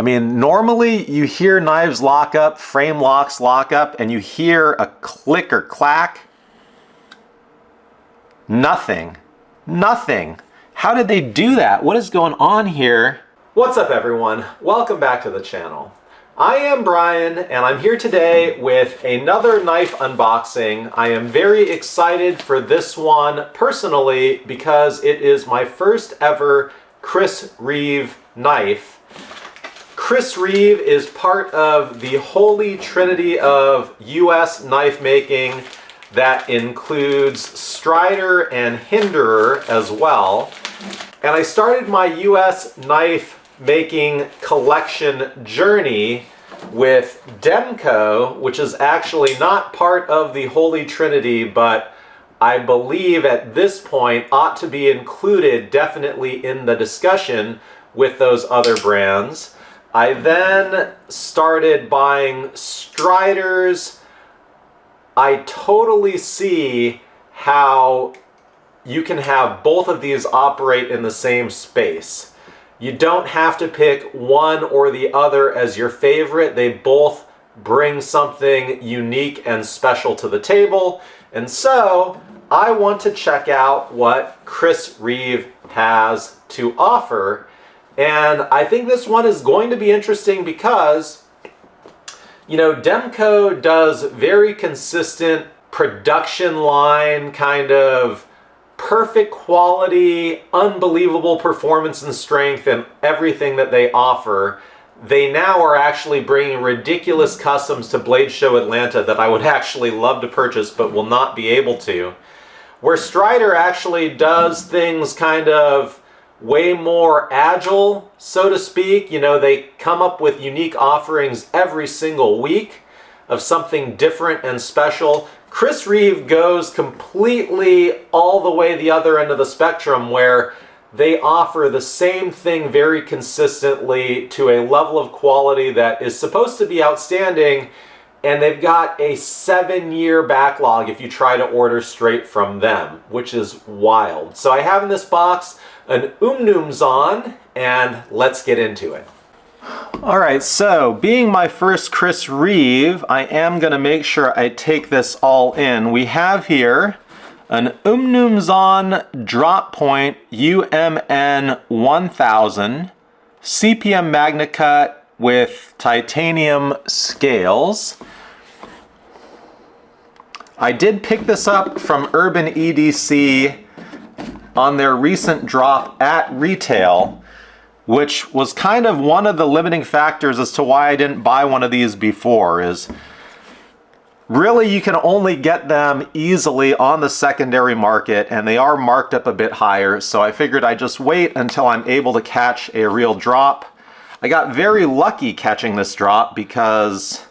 I mean, normally you hear knives lock up, frame locks lock up, and you hear a click or clack. Nothing. Nothing. How did they do that? What is going on here? What's up, everyone? Welcome back to the channel. I am Brian, and I'm here today with another knife unboxing. I am very excited for this one personally because it is my first ever Chris Reeve knife. Chris Reeve is part of the holy trinity of US knife making that includes Strider and Hinderer as well. And I started my US knife making collection journey with Demco, which is actually not part of the holy trinity, but I believe at this point ought to be included definitely in the discussion with those other brands. I then started buying Striders. I totally see how you can have both of these operate in the same space. You don't have to pick one or the other as your favorite. They both bring something unique and special to the table. And so I want to check out what Chris Reeve has to offer. And I think this one is going to be interesting because, you know, Demco does very consistent production line, kind of perfect quality, unbelievable performance and strength and everything that they offer. They now are actually bringing ridiculous customs to Blade Show Atlanta that I would actually love to purchase but will not be able to. Where Strider actually does things kind of way more agile, so to speak. You know, they come up with unique offerings every single week of something different and special. Chris Reeve goes completely all the way the other end of the spectrum where they offer the same thing very consistently to a level of quality that is supposed to be outstanding, and they've got a 7-year backlog if you try to order straight from them, which is wild. So I have in this box an Umnumzaan, and let's get into it. All right, so being my first Chris Reeve, I am going to make sure I take this all in. We have here an Umnumzaan drop point UMN 1000 CPM MagnaCut with titanium scales. I did pick this up from Urban EDC on their recent drop at retail, which was kind of one of the limiting factors as to why I didn't buy one of these before. Is really you can only get them easily on the secondary market, and they are marked up a bit higher, so I figured I'd just wait until I'm able to catch a real drop. I got very lucky catching this drop because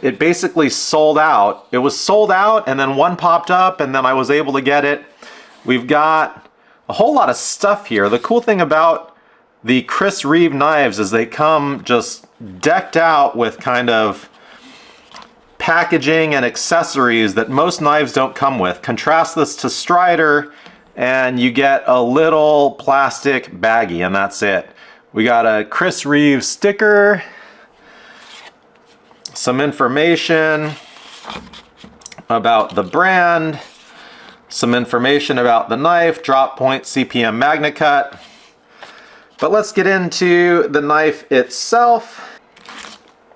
it basically sold out. It was sold out and then one popped up and then I was able to get it. We've got a whole lot of stuff here. The cool thing about the Chris Reeve knives is they come just decked out with kind of packaging and accessories that most knives don't come with. Contrast this to Strider and you get a little plastic baggie and that's it. We got a Chris Reeve sticker, some information about the brand, some information about the knife, drop point, CPM MagnaCut. But let's get into the knife itself.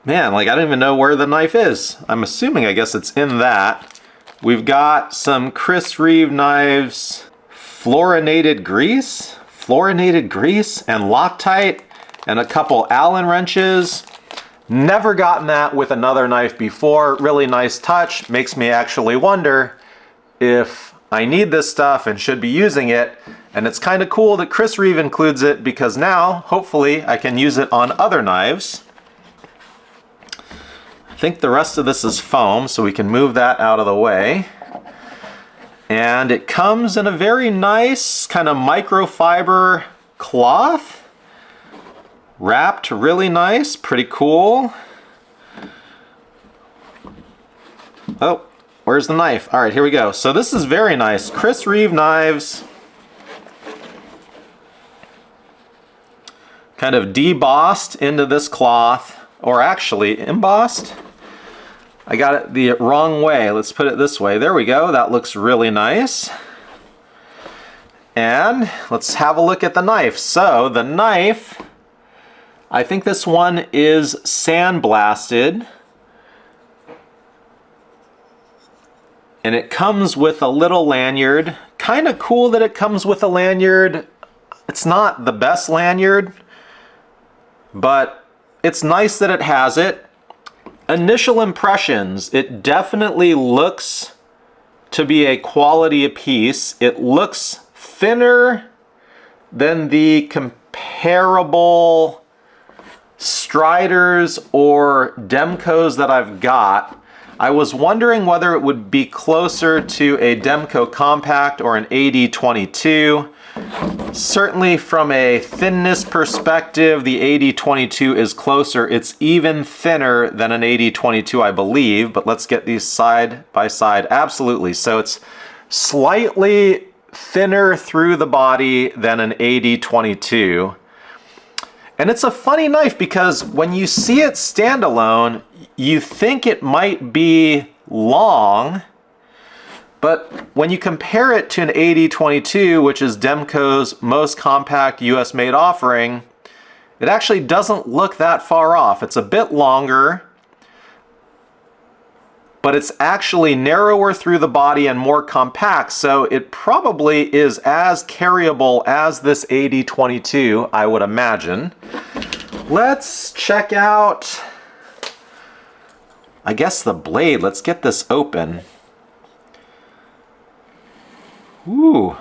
Man, like I don't even know where the knife is. I'm assuming, I guess it's in that. We've got some Chris Reeve knives, fluorinated grease and Loctite, and a couple Allen wrenches. Never gotten that with another knife before. Really nice touch. Makes me actually wonder if I need this stuff and should be using it. And it's kind of cool that Chris Reeve includes it because now, hopefully, I can use it on other knives. I think the rest of this is foam, so we can move that out of the way. And it comes in a very nice kind of microfiber cloth. Wrapped really nice, pretty cool. Oh, where's the knife? All right, here we go. So this is very nice. Chris Reeve knives kind of debossed into this cloth, or actually embossed. I got it the wrong way. Let's put it this way. There we go. That looks really nice. And let's have a look at the knife. So the knife, I think this one is sandblasted. And it comes with a little lanyard. Kind of cool that it comes with a lanyard. It's not the best lanyard, but it's nice that it has it. Initial impressions, it definitely looks to be a quality piece. It looks thinner than the comparable Striders or Demcos that I've got. I was wondering whether it would be closer to a Demco Compact or an AD22. Certainly from a thinness perspective, the AD22 is closer. It's even thinner than an AD22, I believe, but let's get these side by side. Absolutely. So it's slightly thinner through the body than an AD22. And it's a funny knife because when you see it standalone, you think it might be long, but when you compare it to an AD22, which is Demco's most compact US made offering, it actually doesn't look that far off. It's a bit longer, but it's actually narrower through the body and more compact, so it probably is as carryable as this AD22, I would imagine. Let's check out, I guess, the blade. Let's get this open. Ooh.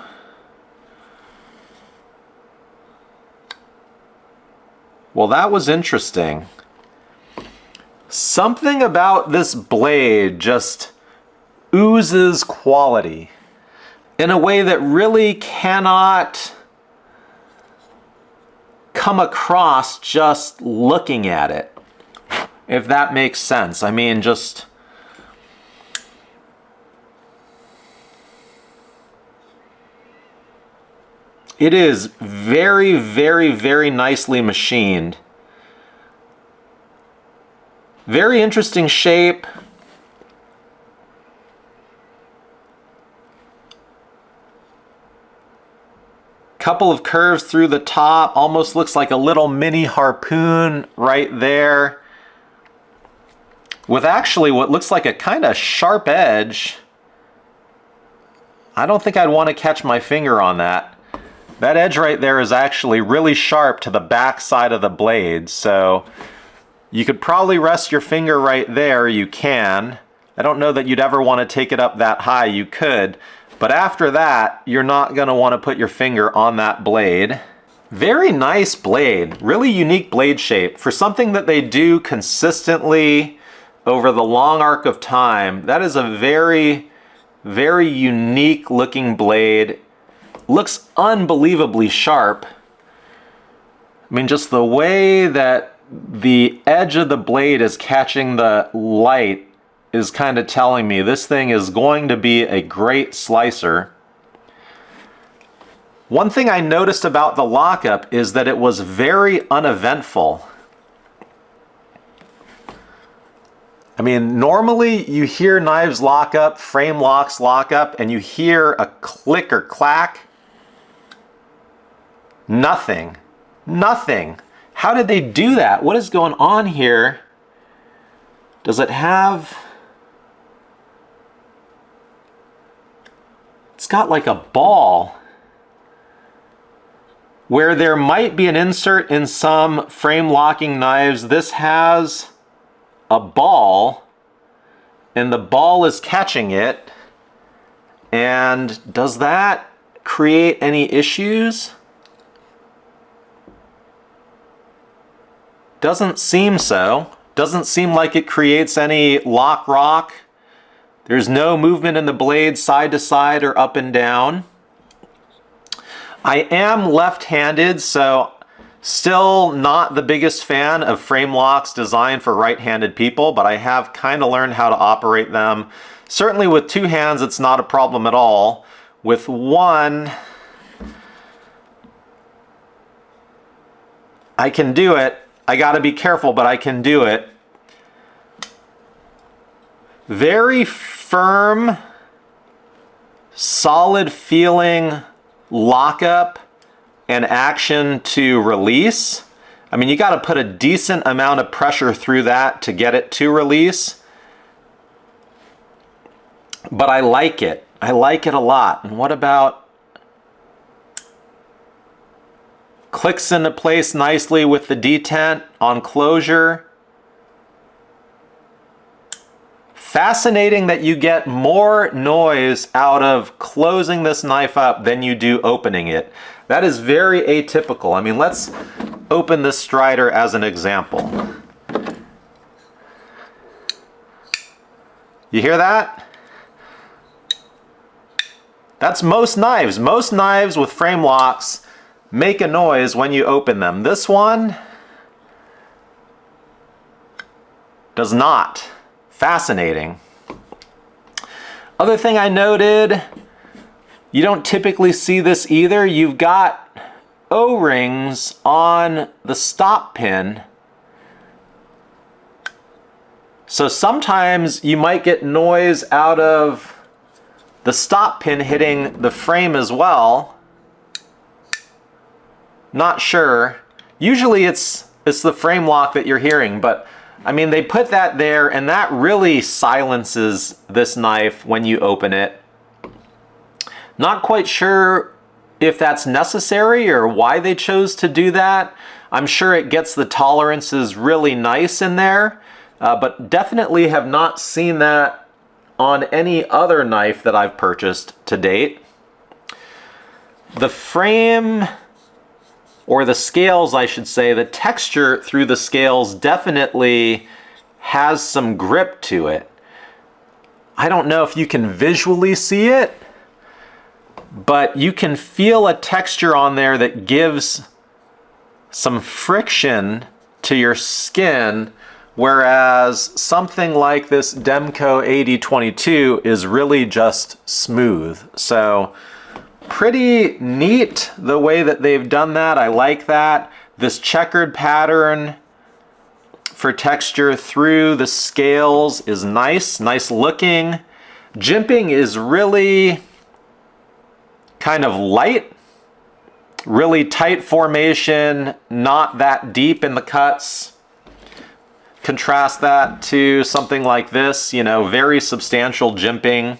Well, that was interesting. Something about this blade just oozes quality in a way that really cannot come across just looking at it, if that makes sense. I mean, just it is very, very, very nicely machined. Very interesting shape. Couple of curves through the top. Almost looks like a little mini harpoon right there, with actually what looks like a kind of sharp edge. I don't think I'd want to catch my finger on that. That edge right there is actually really sharp to the back side of the blade, so you could probably rest your finger right there. You can. I don't know that you'd ever want to take it up that high. You could, but after that, you're not going to want to put your finger on that blade. Very nice blade. Really unique blade shape. For something that they do consistently over the long arc of time, that is a very, very unique looking blade. Looks unbelievably sharp. I mean, just the way that the edge of the blade is catching the light is kind of telling me this thing is going to be a great slicer. One thing I noticed about the lockup is that it was very uneventful. I mean, normally you hear knives lock up, frame locks lock up, and you hear a click or clack. Nothing. Nothing. How did they do that? What is going on here? Does it have... It's got like a ball where there might be an insert in some frame locking knives. This has a ball and the ball is catching it. And does that create any issues? Doesn't seem so. Doesn't seem like it creates any lock rock. There's no movement in the blade side to side or up and down. I am left-handed, so still not the biggest fan of frame locks designed for right-handed people, but I have kind of learned how to operate them. Certainly with two hands, it's not a problem at all. With one, I can do it. I gotta be careful, but I can do it. Very firm, solid feeling lockup and action to release. I mean, you gotta put a decent amount of pressure through that to get it to release. But I like it. I like it a lot. And what about clicks into place nicely with the detent on closure. Fascinating that you get more noise out of closing this knife up than you do opening it. That is very atypical. I mean, let's open this Strider as an example. You hear that? That's most knives. Most knives with frame locks make a noise when you open them. This one does not. Fascinating. Other thing I noted, you don't typically see this either. You've got O-rings on the stop pin. So sometimes you might get noise out of the stop pin hitting the frame as well. Not sure. Usually it's the frame lock that you're hearing, but I mean, they put that there and that really silences this knife when you open it. Not quite sure if that's necessary or why they chose to do that. I'm sure it gets the tolerances really nice in there, but definitely have not seen that on any other knife that I've purchased to date. The frame, or the scales I should say, the texture through the scales definitely has some grip to it. I don't know if you can visually see it, but you can feel a texture on there that gives some friction to your skin, whereas something like this Demco 8022 is really just smooth. So pretty neat the way that they've done that. I like that. This checkered pattern for texture through the scales is nice looking. Jimping is really kind of light, really tight formation, not that deep in the cuts. Contrast that to something like this, you know, very substantial jimping.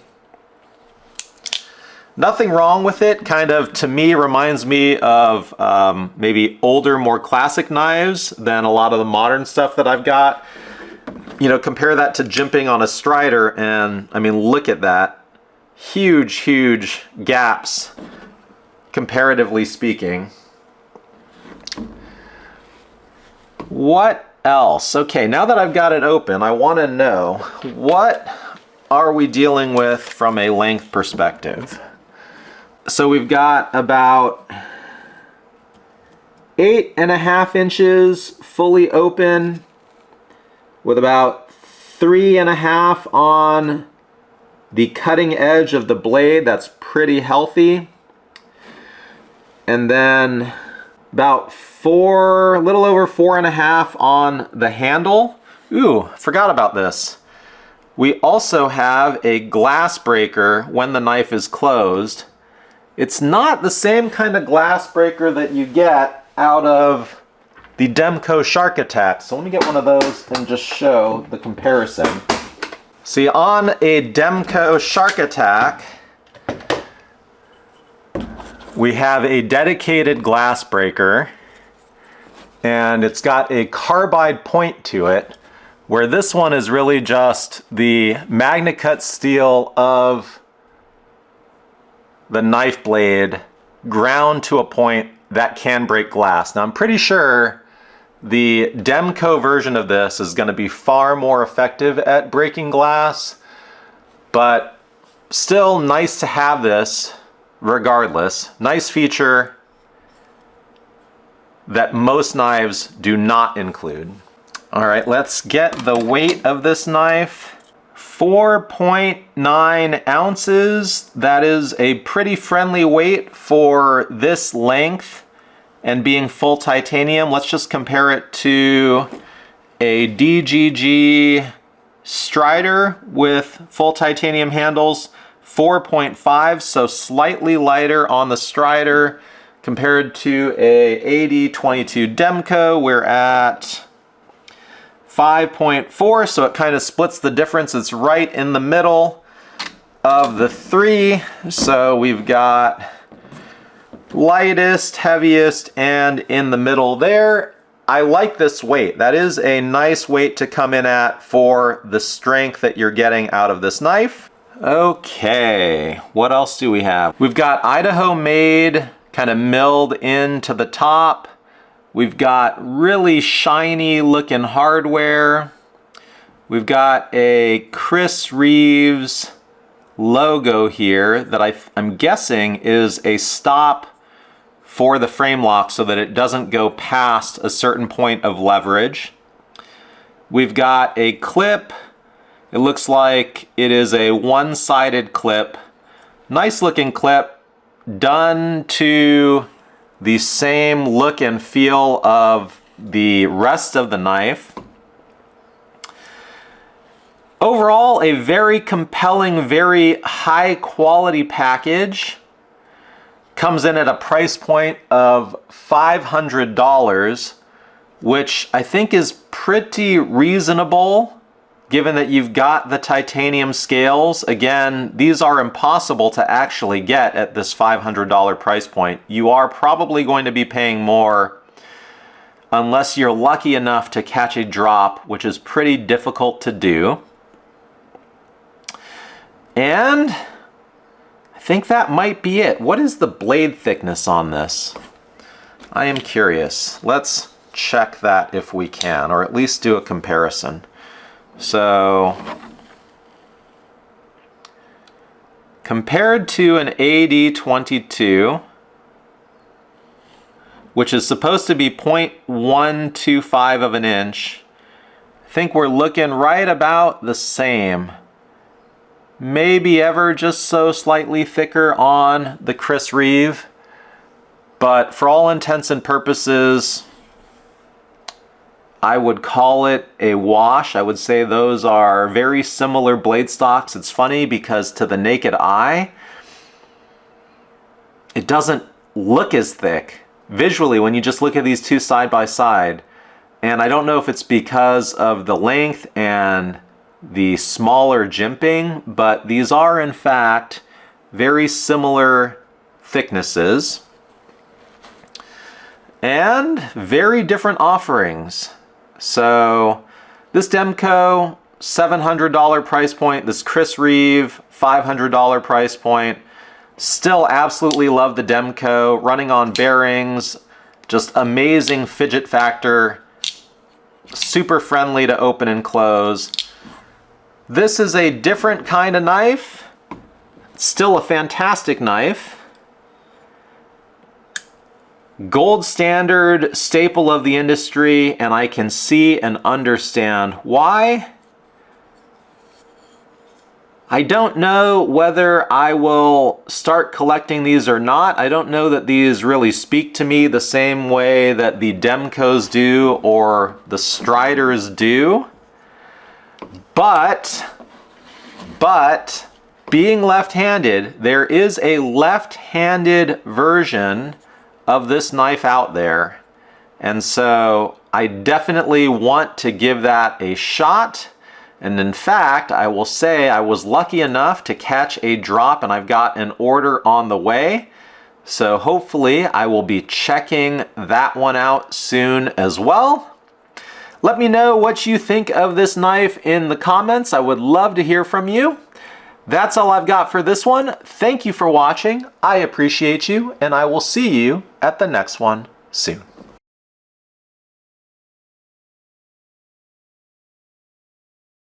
Nothing wrong with it. Kind of, to me, reminds me of maybe older, more classic knives than a lot of the modern stuff that I've got. You know, compare that to jimping on a Strider, and I mean, look at that. Huge, huge gaps, comparatively speaking. What else? Okay, now that I've got it open, I want to know, what are we dealing with from a length perspective? So we've got about 8.5 inches fully open, with about 3.5 on the cutting edge of the blade. That's pretty healthy. And then about a little over 4.5 on the handle. Ooh, forgot about this. We also have a glass breaker when the knife is closed. It's not the same kind of glass breaker that you get out of the Demco Shark Attack. So let me get one of those and just show the comparison. See, on a Demco Shark Attack, we have a dedicated glass breaker, and it's got a carbide point to it, where this one is really just the MagnaCut steel of the knife blade ground to a point that can break glass. Now I'm pretty sure the Demco version of this is going to be far more effective at breaking glass, but still nice to have this regardless. Nice feature that most knives do not include. All right, let's get the weight of this knife. 4.9 ounces. That is a pretty friendly weight for this length and being full titanium, let's just compare it to a DGG Strider with full titanium handles, 4.5, so slightly lighter on the Strider compared to a AD22 Demco. We're at 5.4, so it kind of splits the difference. It's right in the middle of the three. So we've got lightest, heaviest, and in the middle there. I like this weight. That is a nice weight to come in at for the strength that you're getting out of this knife. Okay, what else do we have? We've got Idaho made, kind of milled into the top. We've got really shiny looking hardware. We've got a Chris Reeves logo here that I'm guessing is a stop for the frame lock so that it doesn't go past a certain point of leverage. We've got a clip. It looks like it is a one-sided clip. Nice looking clip, done to the same look and feel of the rest of the knife. Overall, a very compelling, very high quality package. Comes in at a price point of $500, which I think is pretty reasonable given that you've got the titanium scales. Again, these are impossible to actually get at this $500 price point. You are probably going to be paying more unless you're lucky enough to catch a drop, which is pretty difficult to do. And I think that might be it. What is the blade thickness on this? I am curious. Let's check that if we can, or at least do a comparison. So, compared to an AD22, which is supposed to be 0.125 of an inch, I think we're looking right about the same. Maybe ever just so slightly thicker on the Chris Reeve, but for all intents and purposes, I would call it a wash. I would say those are very similar blade stocks. It's funny because to the naked eye, it doesn't look as thick visually when you just look at these two side by side. And I don't know if it's because of the length and the smaller jimping, but these are in fact very similar thicknesses and very different offerings. So this Demco, $700 price point, this Chris Reeve, $500 price point. Still absolutely love the Demco, running on bearings, just amazing fidget factor, super friendly to open and close. This is a different kind of knife, still a fantastic knife. Gold standard staple of the industry, and I can see and understand why. I don't know whether I will start collecting these or not. I don't know that these really speak to me the same way that the Demcos do or the Striders do. But being left-handed, there is a left-handed version of this knife out there. And so I definitely want to give that a shot. And in fact, I will say I was lucky enough to catch a drop and I've got an order on the way. So hopefully I will be checking that one out soon as well. Let me know what you think of this knife in the comments. I would love to hear from you. That's all I've got for this one. Thank you for watching. I appreciate you, and I will see you at the next one soon.